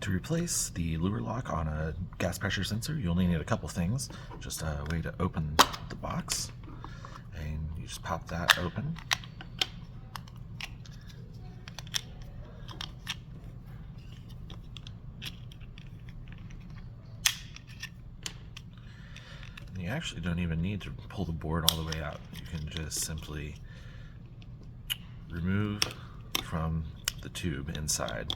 To replace the Luer lock on a gas pressure sensor, you only need a couple things. Just a way to open the box, and you just pop that open. And you actually don't even need to pull the board all the way out. You can just simply remove from the tube inside.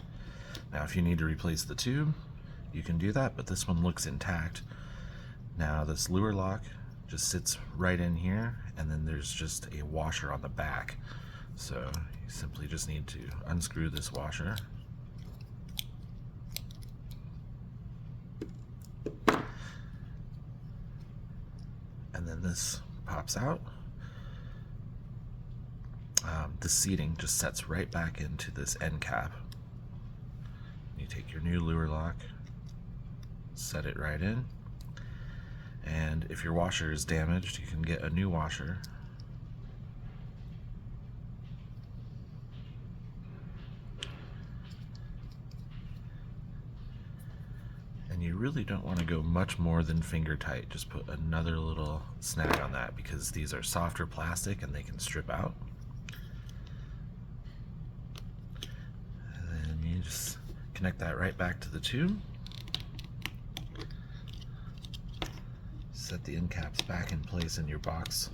Now if you need to replace the tube, you can do that, but this one looks intact. Now this Luer lock just sits right in here, and then there's just a washer on the back. So you simply just need to unscrew this washer. And then this pops out. The seating just sets right back into this end cap. You take your new Luer lock, set it right in, and if your washer is damaged, you can get a new washer. And you really don't want to go much more than finger tight. Just put another little snag on that, because these are softer plastic and they can strip out. And then you just connect that right back to the tube. Set the end caps back in place in your box.